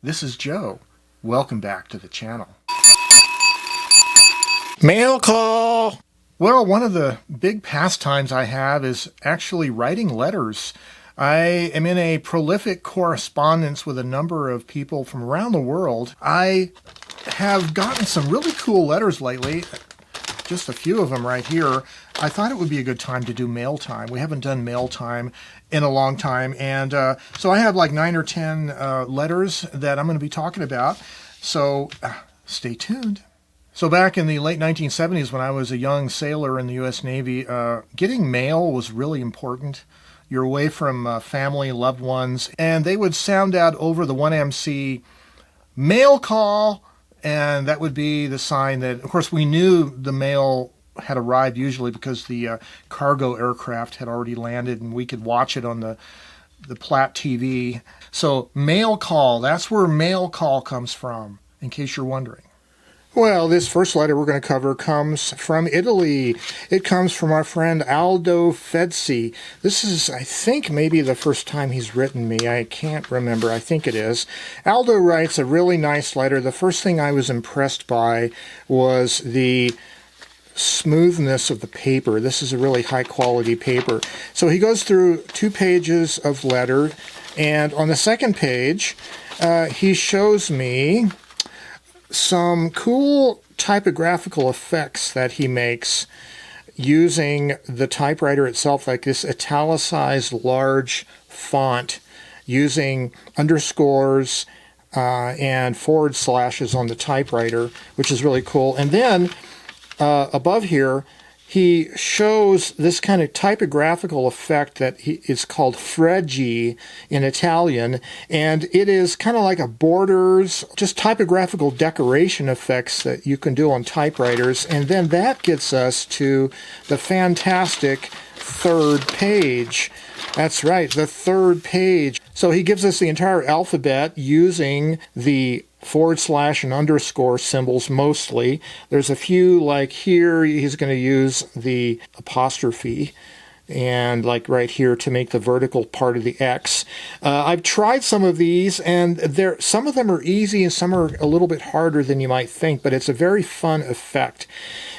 this is Joe. Welcome back to the channel. Mail call! Well, one of the big pastimes I have is actually writing letters. I am in a prolific correspondence with a number of people from around the world. I have gotten some really cool letters lately, just a few of them right here. I thought it would be a good time to do mail time. We haven't done mail time in a long time, and so I have like 9 or 10 letters that I'm going to be talking about, so stay tuned. So back in the late 1970s, when I was a young sailor in the U.S. Navy, getting mail was really important. You're away from family, loved ones, and they would sound out over the 1MC mail call, and that would be the sign that, of course, we knew the mail had arrived usually because the cargo aircraft had already landed and we could watch it on the Platt TV. So mail call, that's where mail call comes from, in case you're wondering. Well, this first letter we're going to cover comes from Italy. It comes from our friend Aldo Fedzi. This is, I think, maybe the first time he's written me. I can't remember. I think it is. Aldo writes a really nice letter. The first thing I was impressed by was the smoothness of the paper. This is a really high-quality paper. So he goes through 2 pages of letter, and on the second page, he shows me some cool typographical effects that he makes using the typewriter itself, like this italicized large font, using underscores and forward slashes on the typewriter, which is really cool. And then above here, he shows this kind of typographical effect that is called freggi in Italian, and it is kind of like a borders, just typographical decoration effects that you can do on typewriters, and then that gets us to the fantastic third page. That's right, the third page. So he gives us the entire alphabet using the forward slash and underscore symbols mostly. There's a few, like here, he's going to use the apostrophe, and like right here to make the vertical part of the X. I've tried some of these, and some of them are easy and some are a little bit harder than you might think, but it's a very fun effect.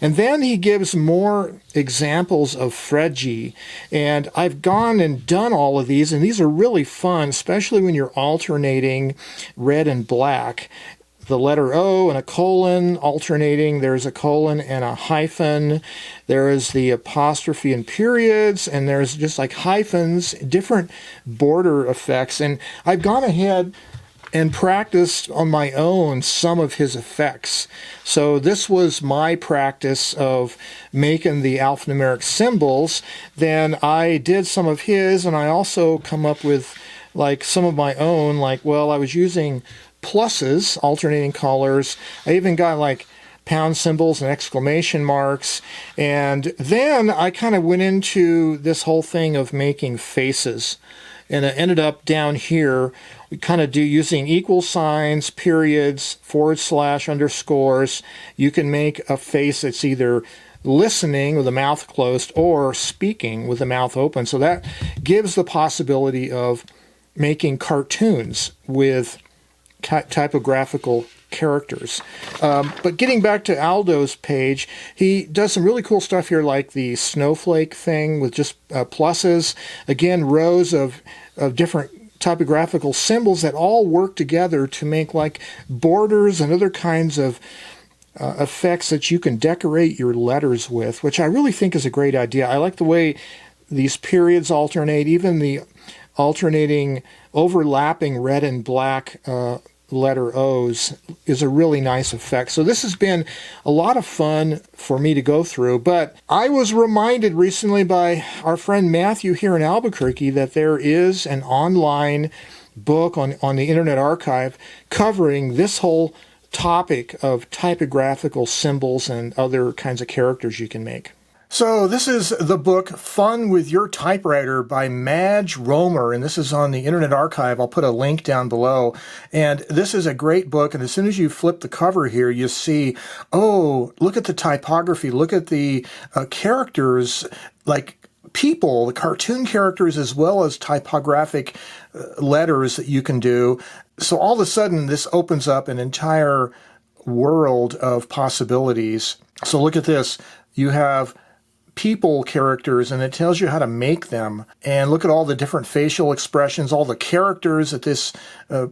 And then he gives more examples of freggi, and I've gone and done all of these, and these are really fun, especially when you're alternating red and black. The letter O and a colon alternating. There's a colon and a hyphen. There is the apostrophe and periods, and there's just like hyphens, different border effects. And I've gone ahead and practiced on my own some of his effects. So this was my practice of making the alphanumeric symbols. Then I did some of his, and I also come up with like some of my own, like, well, I was using pluses, alternating colors. I even got like pound symbols and exclamation marks. And then I kind of went into this whole thing of making faces. And it ended up down here, we kind of do using equal signs, periods, forward slash, underscores. You can make a face that's either listening with the mouth closed or speaking with the mouth open. So that gives the possibility of making cartoons with typographical characters. But getting back to Aldo's page, he does some really cool stuff here, like the snowflake thing with just pluses. Again, rows of different typographical symbols that all work together to make like borders and other kinds of effects that you can decorate your letters with, which I really think is a great idea. I like the way these periods alternate, even the alternating, overlapping red and black letter O's is a really nice effect. So this has been a lot of fun for me to go through, but I was reminded recently by our friend Matthew here in Albuquerque that there is an online book on the Internet Archive covering this whole topic of typographical symbols and other kinds of characters you can make. So this is the book Fun with Your Typewriter by Madge Romer, and this is on the Internet Archive. I'll put a link down below. And this is a great book, and as soon as you flip the cover here, you see, oh, look at the typography, look at the characters, like people, the cartoon characters, as well as typographic letters that you can do. So all of a sudden, this opens up an entire world of possibilities. So look at this. You have people characters, and it tells you how to make them. And look at all the different facial expressions, all the characters that this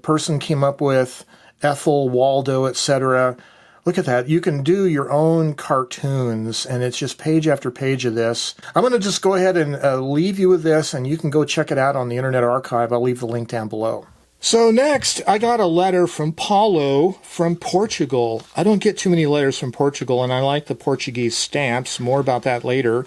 person came up with, Ethel, Waldo, etc. Look at that. You can do your own cartoons, and it's just page after page of this. I'm going to just go ahead and leave you with this, and you can go check it out on the Internet Archive. I'll leave the link down below. So next, I got a letter from Paulo from Portugal. I don't get too many letters from Portugal, and I like the Portuguese stamps. More about that later.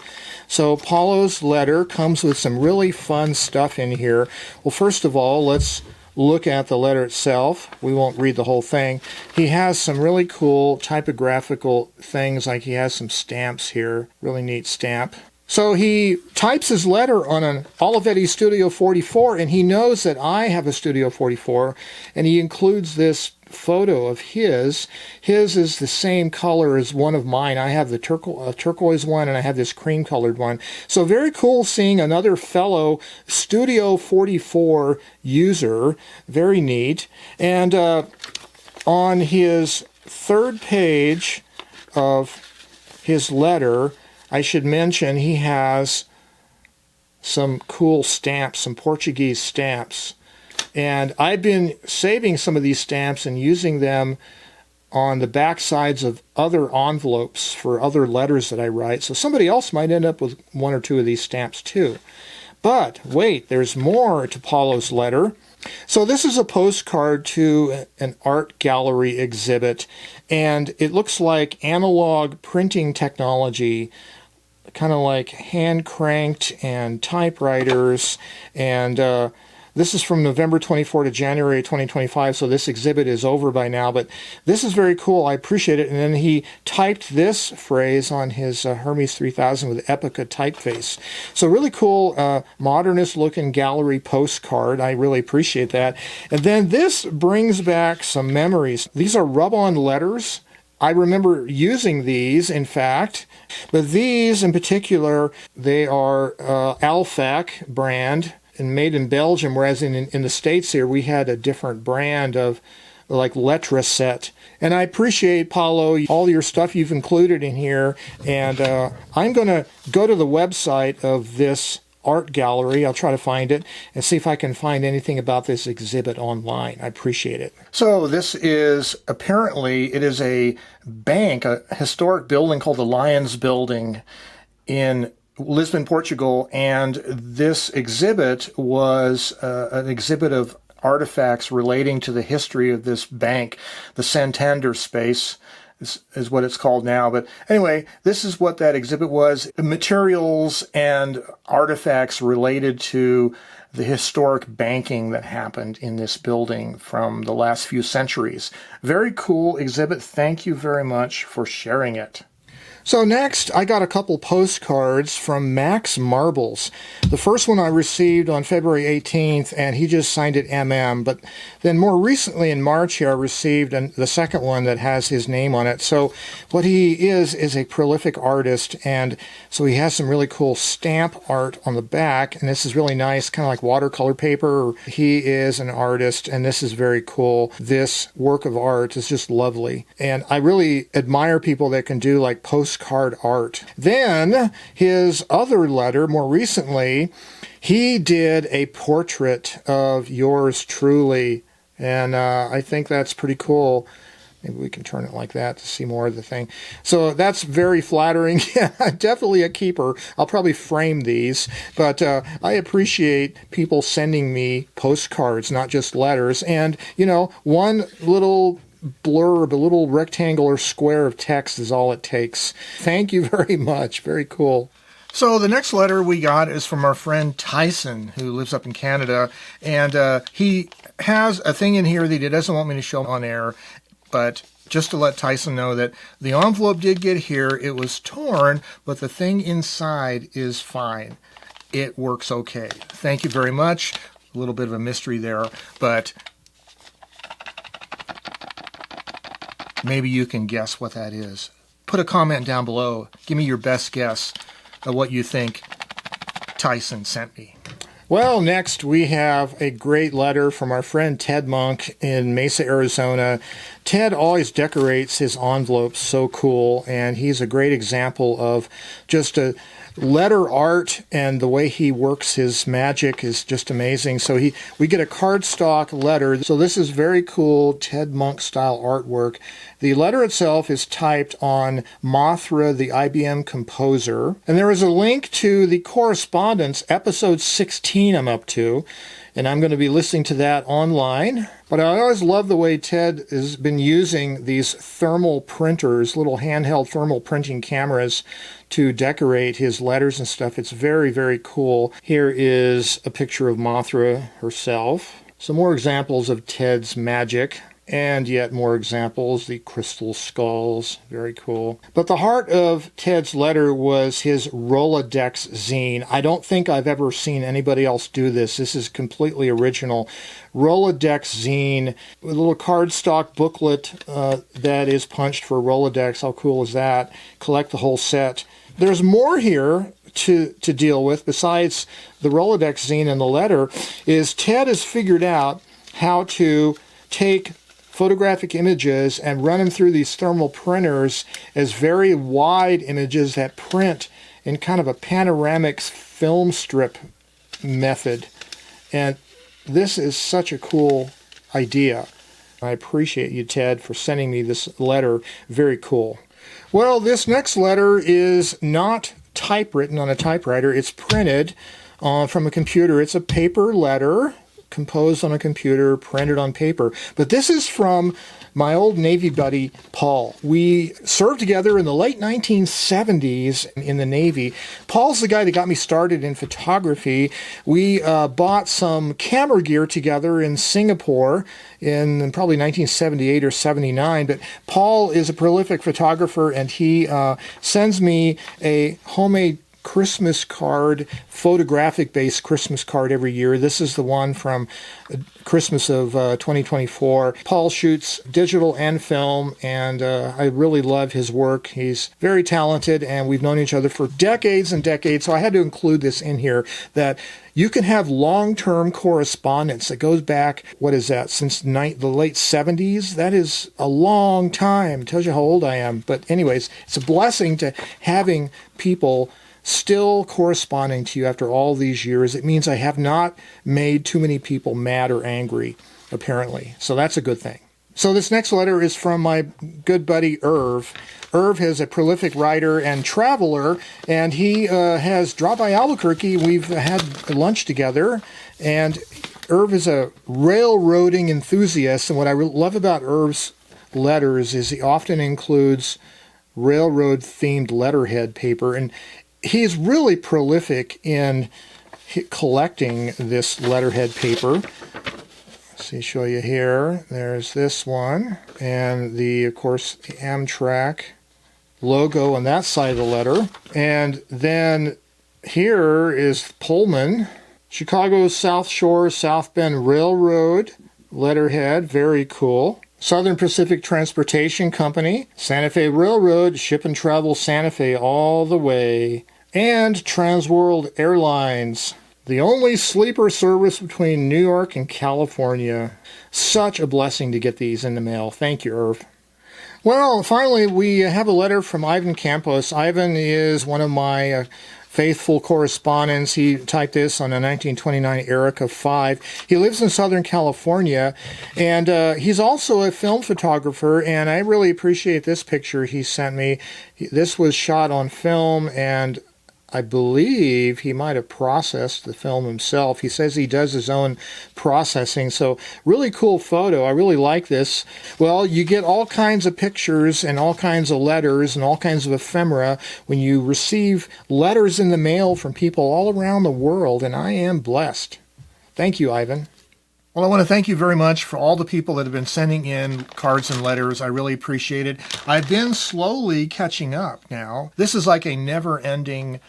So Paulo's letter comes with some really fun stuff in here. Well, first of all, let's look at the letter itself. We won't read the whole thing. He has some really cool typographical things, like he has some stamps here. Really neat stamp. So he types his letter on an Olivetti Studio 44, and he knows that I have a Studio 44, and he includes this photo of his. His is the same color as one of mine. I have the turquoise one, and I have this cream-colored one. So very cool seeing another fellow Studio 44 user. Very neat. And on his third page of his letter, I should mention he has some cool stamps, some Portuguese stamps. And I've been saving some of these stamps and using them on the back sides of other envelopes for other letters that I write. So somebody else might end up with one or two of these stamps too. But wait, there's more to Paulo's letter. So this is a postcard to an art gallery exhibit, and it looks like analog printing technology, kind of like hand-cranked and typewriters, and this is from November 24 to January 2025, so this exhibit is over by now, but this is very cool. I appreciate it. And then he typed this phrase on his Hermes 3000 with Epica typeface. So really cool, modernist-looking gallery postcard. I really appreciate that. And then this brings back some memories. These are rub-on letters. I remember using these, in fact, but these in particular, they are Alfac brand and made in Belgium, whereas in the States here, we had a different brand of like Letra Set. And I appreciate, Paulo, all your stuff you've included in here, and I'm going to go to the website of this art gallery. I'll try to find it and see if I can find anything about this exhibit online. I appreciate it. So this is apparently, it is a bank, a historic building called the Lions Building in Lisbon, Portugal, and this exhibit was an exhibit of artifacts relating to the history of this bank. The Santander space is what it's called now. But anyway, this is what that exhibit was. Materials and artifacts related to the historic banking that happened in this building from the last few centuries. Very cool exhibit. Thank you very much for sharing it. So next, I got a couple postcards from Max Marbles. The first one I received on February 18th, and he just signed it MM. But then more recently in March here, I received the second one that has his name on it. So what he is a prolific artist, and so he has some really cool stamp art on the back, and this is really nice, kind of like watercolor paper. He is an artist, and this is very cool. This work of art is just lovely, and I really admire people that can do like postcard art. Then his other letter, more recently, he did a portrait of yours truly, and I think that's pretty cool. Maybe we can turn it like that to see more of the thing. So that's very flattering. Yeah, definitely a keeper. I'll probably frame these, but I appreciate people sending me postcards, not just letters. And, you know, one little blurb, a little rectangular square of text is all it takes. Thank you very much. Very cool. So the next letter we got is from our friend Tyson, who lives up in Canada, and he has a thing in here that he doesn't want me to show on air, but just to let Tyson know that the envelope did get here. It was torn, but the thing inside is fine. It works okay. Thank you very much. A little bit of a mystery there, but maybe you can guess what that is. Put a comment down below. Give me your best guess of what you think. Tyson sent me. Well, next we have a great letter from our friend Ted Monk in Mesa, Arizona. Ted always decorates his envelopes so cool, and he's a great example of just a letter art, and the way he works his magic is just amazing. So we get a cardstock letter. So this is very cool Ted Monk style artwork. The letter itself is typed on Mothra, the IBM composer. And there is a link to the correspondence, episode 16 I'm up to. And I'm going to be listening to that online. But I always love the way Ted has been using these thermal printers, little handheld thermal printing cameras, to decorate his letters and stuff. It's very, very cool. Here is a picture of Mothra herself. Some more examples of Ted's magic. And yet more examples, the crystal skulls, very cool. But the heart of Ted's letter was his Rolodex zine. I don't think I've ever seen anybody else do this. This is completely original. Rolodex zine, with a little cardstock booklet that is punched for Rolodex. How cool is that? Collect the whole set. There's more here to deal with besides the Rolodex zine and the letter. Is Ted has figured out how to take photographic images and run them through these thermal printers as very wide images that print in kind of a panoramic film strip method. And this is such a cool idea. I appreciate you, Ted, for sending me this letter. Very cool. Well, this next letter is not typewritten on a typewriter. It's printed from a computer. It's a paper letter, composed on a computer, printed on paper. But this is from my old Navy buddy, Paul. We served together in the late 1970s in the Navy. Paul's the guy that got me started in photography. We bought some camera gear together in Singapore in probably 1978 or 79. But Paul is a prolific photographer, and he sends me a homemade Christmas card, photographic-based Christmas card every year. This is the one from Christmas of 2024. Paul shoots digital and film, and I really love his work. He's very talented, and we've known each other for decades and decades, so I had to include this in here, that you can have long-term correspondence that goes back, what is that, since the late 70s? That is a long time. It tells you how old I am. But anyways, it's a blessing to having people still corresponding to you after all these years. It means I have not made too many people mad or angry, apparently. So that's a good thing. So this next letter is from my good buddy Irv. Irv is a prolific writer and traveler, and he has dropped by Albuquerque. We've had lunch together, and Irv is a railroading enthusiast, and what I love about Irv's letters is he often includes railroad-themed letterhead paper, and he's really prolific in collecting this letterhead paper. Let's see, show you here. There's this one, and of course, the Amtrak logo on that side of the letter. And then here is Pullman, Chicago's South Shore South Bend Railroad letterhead, very cool. Southern Pacific Transportation Company, Santa Fe Railroad, Ship and Travel Santa Fe all the way. And Transworld Airlines, the only sleeper service between New York and California. Such a blessing to get these in the mail. Thank you, Irv. Well, finally, we have a letter from Ivan Campos. Ivan is one of my faithful correspondents. He typed this on a 1929 Erica 5. He lives in Southern California, and he's also a film photographer, and I really appreciate this picture he sent me. This was shot on film, and I believe he might have processed the film himself. He says he does his own processing, so really cool photo. I really like this. Well, you get all kinds of pictures and all kinds of letters and all kinds of ephemera when you receive letters in the mail from people all around the world, and I am blessed. Thank you, Ivan. Well, I want to thank you very much for all the people that have been sending in cards and letters. I really appreciate it. I've been slowly catching up now. This is like a never-ending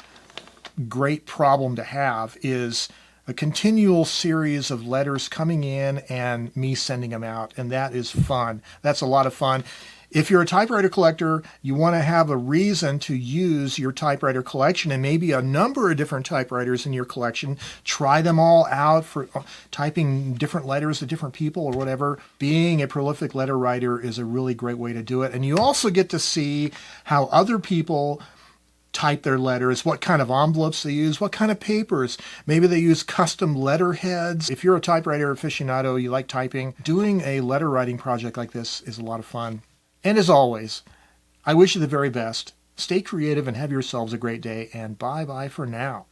great problem to have, is a continual series of letters coming in and me sending them out, and that is fun. That's a lot of fun. If you're a typewriter collector, you want to have a reason to use your typewriter collection and maybe a number of different typewriters in your collection. Try them all out for typing different letters to different people or whatever. Being a prolific letter writer is a really great way to do it. And you also get to see how other people type their letters, what kind of envelopes they use, what kind of papers. Maybe they use custom letterheads. If you're a typewriter aficionado, you like typing, doing a letter writing project like this is a lot of fun. And as always, I wish you the very best. Stay creative and have yourselves a great day, and bye-bye for now.